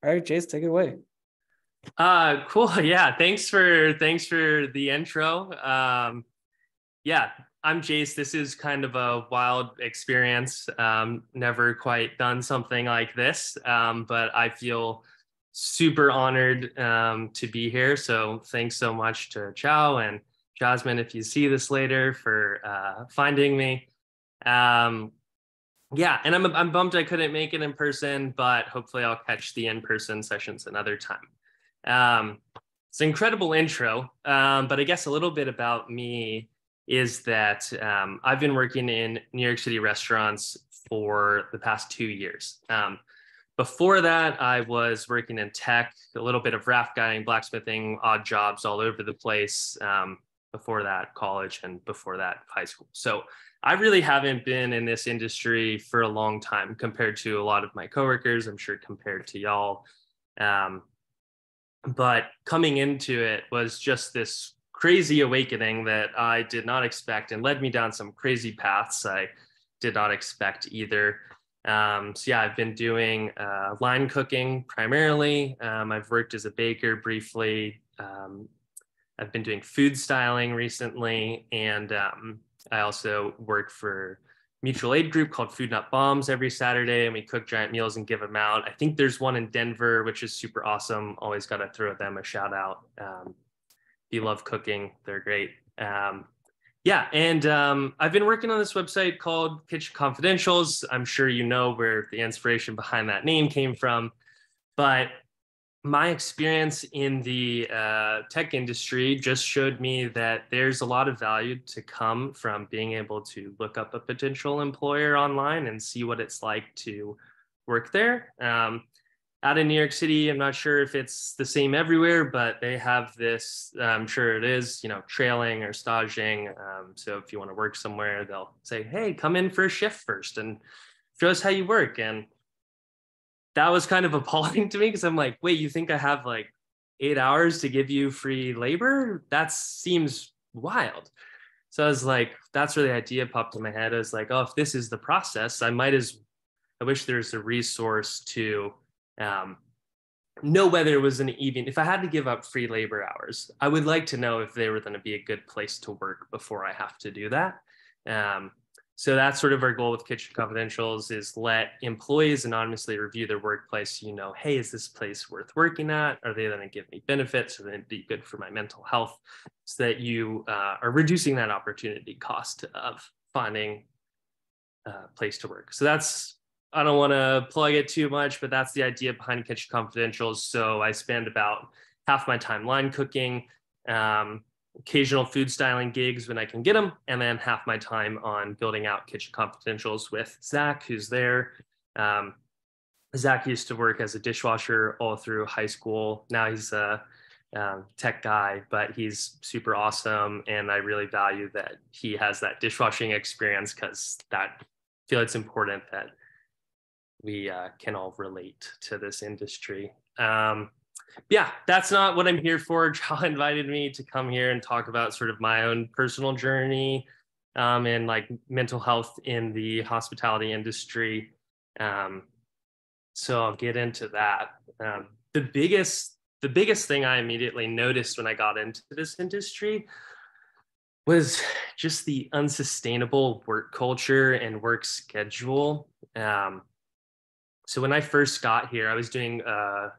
All right, Jace, take it away. Cool. Yeah. Thanks for the intro. Yeah, I'm Jace. This is kind of a wild experience. Never quite done something like this, but I feel super honored to be here. So thanks so much to Chow and Jasmine, if you see this later, for finding me. Um, yeah, and I'm bummed I couldn't make it in person, but hopefully I'll catch the in-person sessions another time. It's an incredible intro, but I guess a little bit about me is that I've been working in New York City restaurants for the past 2 years. Before that, I was working in tech, a little bit of raft guiding, blacksmithing, odd jobs all over the place. Before that, college, and before that, high school. So I really haven't been in this industry for a long time compared to a lot of my coworkers, I'm sure compared to y'all. But coming into it was just this crazy awakening that I did not expect and led me down some crazy paths I did not expect either. So yeah, I've been doing line cooking primarily. I've worked as a baker briefly. I've been doing food styling recently, and I also work for mutual aid group called Food Not Bombs every Saturday, and we cook giant meals and give them out. I think there's one in Denver, which is super awesome. Always got to throw them a shout out. If you love cooking, they're great. Yeah, and I've been working on this website called Kitchen Confidentials. I'm sure you know where the inspiration behind that name came from, but my experience in the tech industry just showed me that there's a lot of value to come from being able to look up a potential employer online and see what it's like to work there. Out in New York City, I'm not sure if it's the same everywhere, but they have this, I'm sure it is, trailing or staging. So if you want to work somewhere, they'll say, hey, come in for a shift first and show us how you work. And that was kind of appalling to me because I'm like, wait, you think I have like 8 hours to give you free labor? That seems wild. So I was like, that's where the idea popped in my head. I was like, oh, if this is the process, I wish there's a resource to know whether it was if I had to give up free labor hours, I would like to know if they were going to be a good place to work before I have to do that. So that's sort of our goal with Kitchen Confidentials, is let employees anonymously review their workplace. Hey, is this place worth working at? Are they going to give me benefits? Are they going to be good for my mental health? So that you are reducing that opportunity cost of finding a place to work. So I don't want to plug it too much, but that's the idea behind Kitchen Confidentials. So I spend about half my time line cooking, occasional food styling gigs when I can get them, and then half my time on building out Kitchen Confidentials with Zach, who's there. Zach used to work as a dishwasher all through high school. Now he's a tech guy, but he's super awesome, and I really value that he has that dishwashing experience because I feel it's important that we can all relate to this industry. Yeah, that's not what I'm here for. John invited me to come here and talk about sort of my own personal journey and like mental health in the hospitality industry. So I'll get into that. The biggest thing I immediately noticed when I got into this industry was just the unsustainable work culture and work schedule. So when I first got here, I was doing,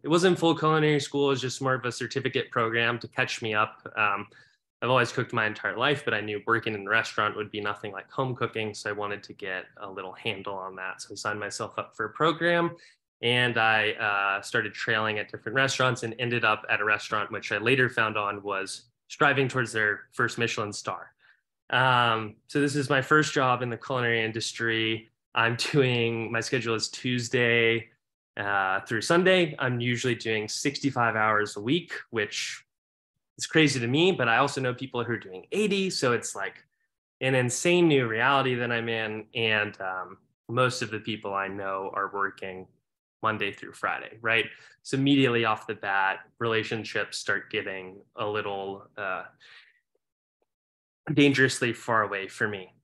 it wasn't full culinary school, it was just more of a certificate program to catch me up. I've always cooked my entire life, but I knew working in a restaurant would be nothing like home cooking. So I wanted to get a little handle on that. So I signed myself up for a program, and I started trailing at different restaurants and ended up at a restaurant, which I later found on was striving towards their first Michelin star. So this is my first job in the culinary industry. My schedule is Tuesday through Sunday. I'm usually doing 65 hours a week, which is crazy to me, but I also know people who are doing 80. So it's like an insane new reality that I'm in. And most of the people I know are working Monday through Friday, right? So immediately off the bat, relationships start getting a little dangerously far away for me.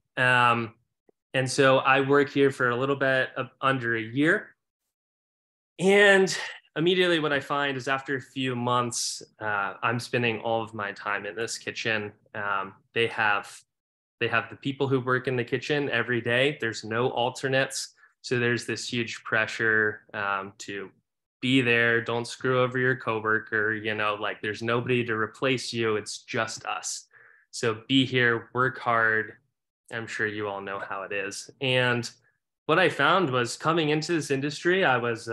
And so I work here for a little bit of under a year. And immediately what I find is after a few months, I'm spending all of my time in this kitchen. They have the people who work in the kitchen every day. There's no alternates. So there's this huge pressure to be there. Don't screw over your coworker. Like there's nobody to replace you. It's just us. So be here, work hard. I'm sure you all know how it is. And what I found was coming into this industry, I was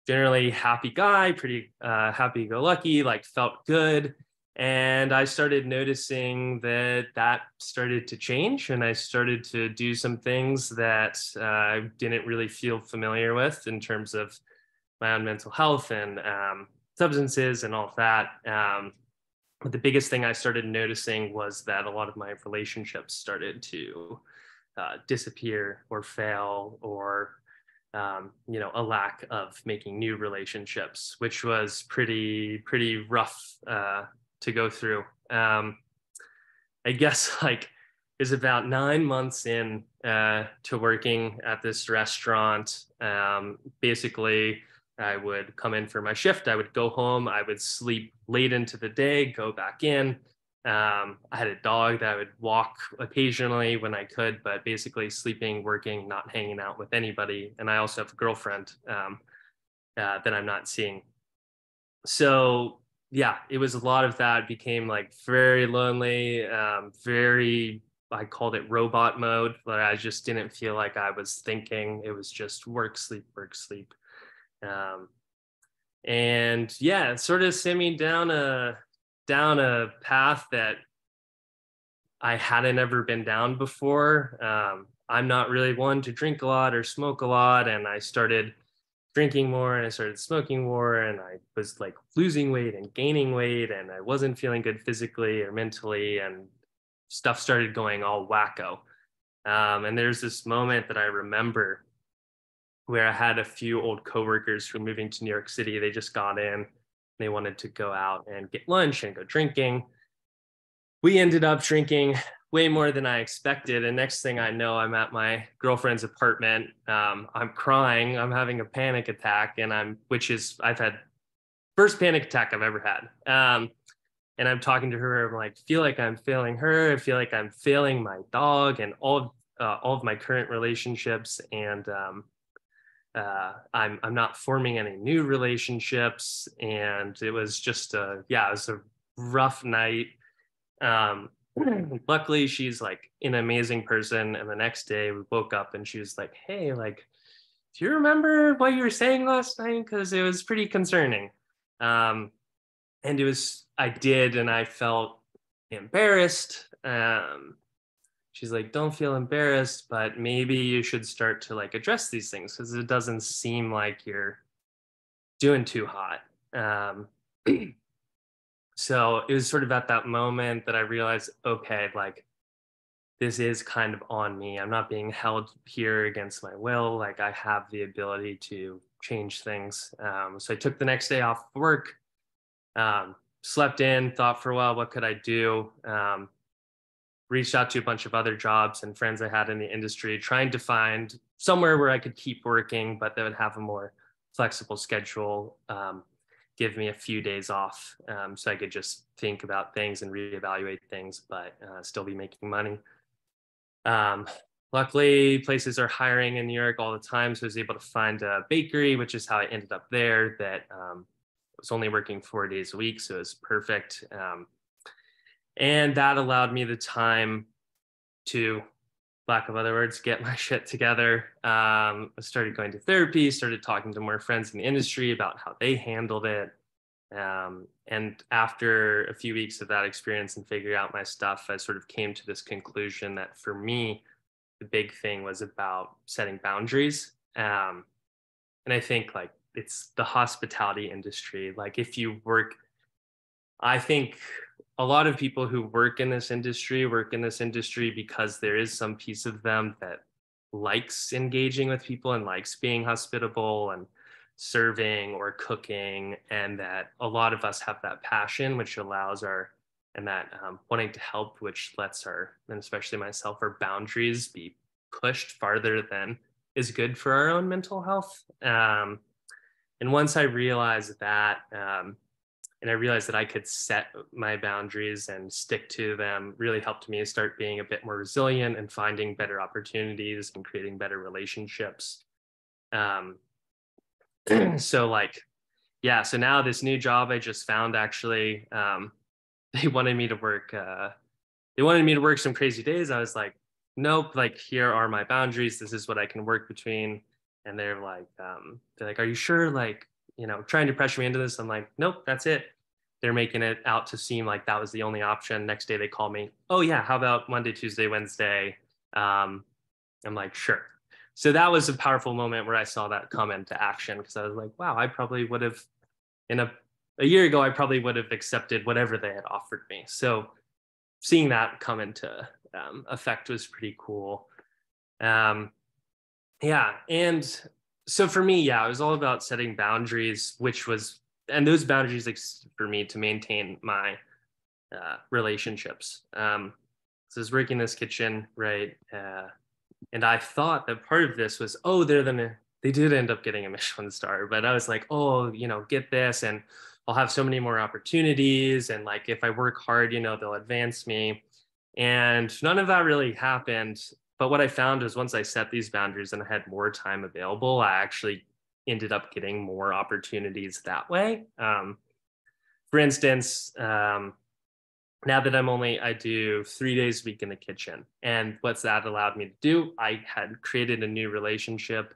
generally happy guy, pretty happy-go-lucky, like felt good. And I started noticing that started to change, and I started to do some things that I didn't really feel familiar with in terms of my own mental health and substances and all of that. But the biggest thing I started noticing was that a lot of my relationships started to disappear or fail, or a lack of making new relationships, which was pretty rough to go through. I guess like it was about 9 months in to working at this restaurant. Basically, I would come in for my shift. I would go home. I would sleep late into the day, go back in. I had a dog that I would walk occasionally when I could, but basically sleeping, working, not hanging out with anybody. And I also have a girlfriend that I'm not seeing. So yeah, it was a lot of that. It became like very lonely, I called it robot mode, but I just didn't feel like I was thinking. It was just work, sleep, work, sleep. And yeah, it sort of sent me down a path that I hadn't ever been down before. I'm not really one to drink a lot or smoke a lot, and I started drinking more and I started smoking more, and I was like losing weight and gaining weight, and I wasn't feeling good physically or mentally, and stuff started going all wacko. And there's this moment that I remember where I had a few old coworkers who were moving to New York City. They just got in, they wanted to go out and get lunch and go drinking. We ended up drinking way more than I expected. And next thing I know, I'm at my girlfriend's apartment. I'm crying. I'm having a panic attack, and I've had first panic attack I've ever had. And I'm talking to her. I'm like, feel like I'm failing her. I feel like I'm failing my dog and all of my current relationships. And I'm not forming any new relationships. And it was just it was a rough night. Luckily she's like an amazing person, and the next day we woke up and she was like, hey, like, do you remember what you were saying last night, because it was pretty concerning. And I did, and I felt embarrassed. She's like, don't feel embarrassed, but maybe you should start to like address these things, because it doesn't seem like you're doing too hot. So it was sort of at that moment that I realized, okay, like this is kind of on me. I'm not being held here against my will. Like I have the ability to change things. So I took the next day off work, slept in, thought for a while, what could I do? Reached out to a bunch of other jobs and friends I had in the industry, trying to find somewhere where I could keep working, but that would have a more flexible schedule. Give me a few days off, so I could just think about things and reevaluate things, but still be making money. Luckily, places are hiring in New York all the time, so I was able to find a bakery, which is how I ended up there, that was only working 4 days a week, so it was perfect. And that allowed me the time to, lack of other words, get my shit together. I started going to therapy, started talking to more friends in the industry about how they handled it. And after a few weeks of that experience and figuring out my stuff, I sort of came to this conclusion that for me, the big thing was about setting boundaries. And I think like it's the hospitality industry. Like if you work, I think a lot of people who work in this industry because there is some piece of them that likes engaging with people and likes being hospitable and serving or cooking, and that a lot of us have that passion, which allows wanting to help, which lets and especially myself, our boundaries be pushed farther than is good for our own mental health. And once I realized that, and I realized that I could set my boundaries and stick to them, really helped me start being a bit more resilient and finding better opportunities and creating better relationships. Um, so like, yeah, so now this new job I just found actually, they wanted me to work, they wanted me to work some crazy days. I was like, nope, like here are my boundaries. This is what I can work between. And they're like, are you sure? Like, trying to pressure me into this. I'm like, nope, that's it. They're making it out to seem like that was the only option. Next day they call me, oh yeah, how about Monday, Tuesday, Wednesday? I'm like, sure. So that was a powerful moment where I saw that come into action, because I was like, wow, I probably would have in a year ago, I probably would have accepted whatever they had offered me. So seeing that come into effect was pretty cool. Yeah. And so for me, yeah, it was all about setting boundaries, and those boundaries for me to maintain my relationships. So I was working in this kitchen, right? And I thought that part of this was, oh, they did end up getting a Michelin star, but I was like, oh, get this, and I'll have so many more opportunities. And like, if I work hard, they'll advance me. And none of that really happened. But what I found is once I set these boundaries and I had more time available, I actually ended up getting more opportunities that way. For instance, now that I do 3 days a week in the kitchen. And what's that allowed me to do? I had created a new relationship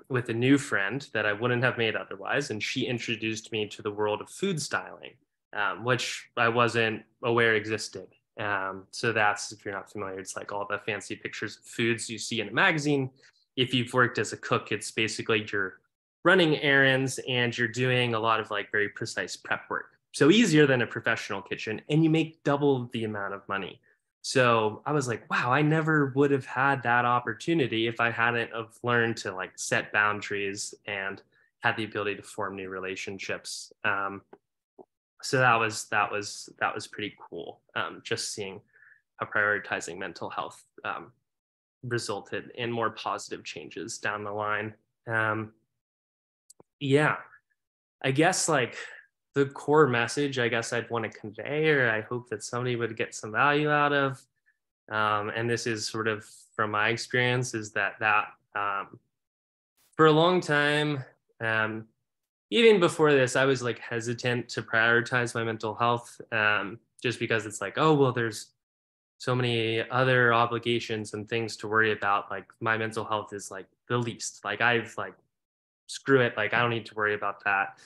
with a new friend that I wouldn't have made otherwise. And she introduced me to the world of food styling, which I wasn't aware existed. So that's, if you're not familiar, it's like all the fancy pictures of foods you see in a magazine. If you've worked as a cook, it's basically you're running errands and you're doing a lot of like very precise prep work. So easier than a professional kitchen, and you make double the amount of money. So I was like, wow, I never would have had that opportunity if I hadn't have learned to like set boundaries and had the ability to form new relationships. So that was pretty cool. Just seeing how prioritizing mental health resulted in more positive changes down the line. Yeah, I guess like the core message I guess I'd want to convey, or I hope that somebody would get some value out of, and this is sort of from my experience, is that for a long time, even before this, I was like hesitant to prioritize my mental health, just because it's like, oh, well, there's so many other obligations and things to worry about. Like my mental health is like the least. Like I've like, screw it. Like I don't need to worry about that.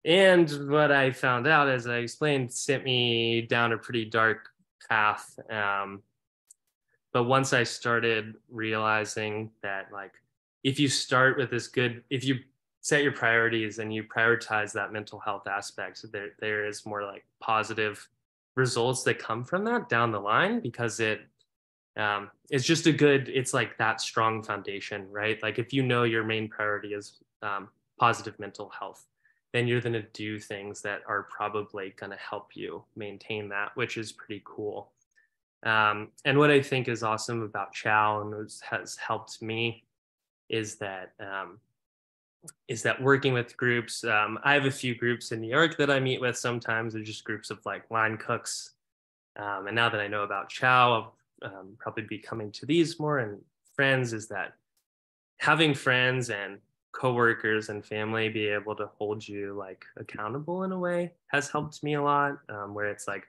And what I found out, as I explained, sent me down a pretty dark path. But once I started realizing that, like, if you start with if you set your priorities and you prioritize that mental health aspect, there is more like positive results that come from that down the line, because it's just it's like that strong foundation, right? Like if your main priority is positive mental health, then you're going to do things that are probably going to help you maintain that, which is pretty cool. And what I think is awesome about Chow and has helped me is that working with groups. I have a few groups in New York that I meet with sometimes. They're just groups of like line cooks. And now that I know about Chow, I'll probably be coming to these more. And friends, is that having friends and coworkers and family be able to hold you like accountable in a way has helped me a lot, where it's like,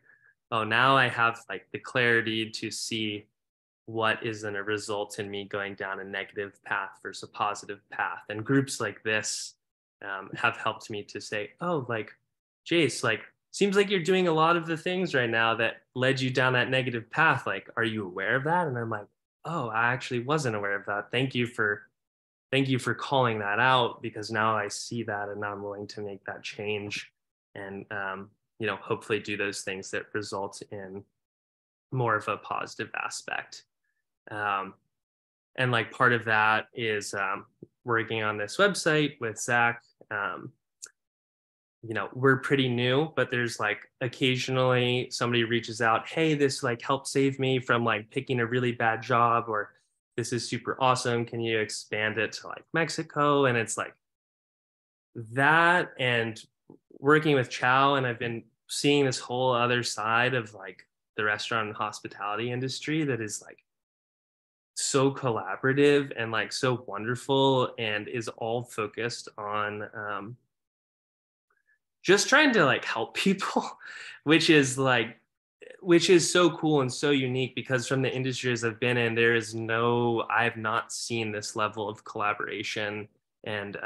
oh, now I have like the clarity to see what is going to result in me going down a negative path versus a positive path. And groups like this have helped me to say, oh, like, Jace, like, seems like you're doing a lot of the things right now that led you down that negative path. Like, are you aware of that? And I'm like, oh, I actually wasn't aware of that. Thank you for calling that out, because now I see that and now I'm willing to make that change and hopefully do those things that result in more of a positive aspect. And like part of that is working on this website with Zach. We're pretty new, but there's like occasionally somebody reaches out, hey, this like helped save me from like picking a really bad job, or this is super awesome, can you expand it to like Mexico? And it's like, that and working with Chow, and I've been seeing this whole other side of like the restaurant and hospitality industry that is like so collaborative and like so wonderful and is all focused on just trying to like help people, which is like which is so cool and so unique because from the industries I've been in, I've not seen this level of collaboration and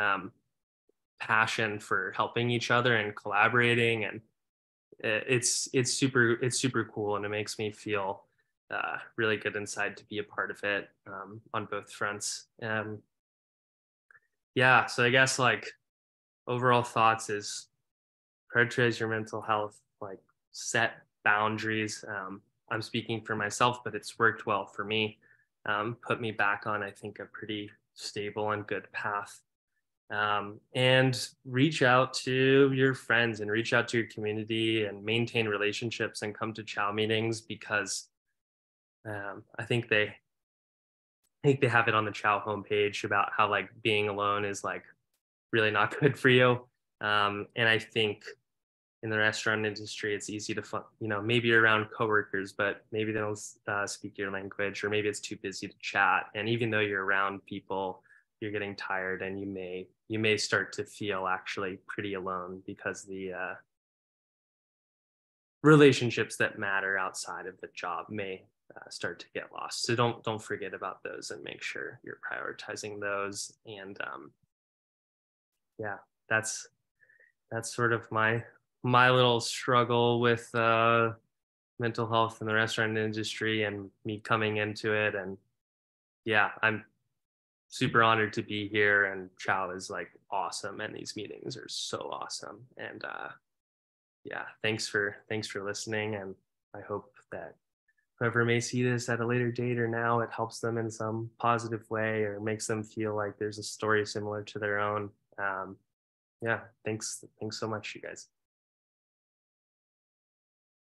passion for helping each other and collaborating. And it's super cool. And it makes me feel really good inside to be a part of it on both fronts. Yeah. So I guess like overall thoughts is prioritize your mental health, like set boundaries. I'm speaking for myself, but it's worked well for me. Put me back on, I think, a pretty stable and good path. And reach out to your friends and reach out to your community and maintain relationships and come to Chow meetings because I think they have it on the Chow homepage about how like being alone is like really not good for you. And I think in the restaurant industry, it's easy to, maybe you're around coworkers, but maybe they don't speak your language, or maybe it's too busy to chat. And even though you're around people, you're getting tired, and you may start to feel actually pretty alone because the relationships that matter outside of the job may start to get lost. So don't forget about those and make sure you're prioritizing those. And yeah, that's sort of my little struggle with mental health in the restaurant industry and me coming into it. And yeah, I'm super honored to be here, and Chow is like awesome, and these meetings are so awesome. And yeah, thanks for listening, and I hope that whoever may see this at a later date or now, it helps them in some positive way or makes them feel like there's a story similar to their own. Yeah, thanks so much, you guys.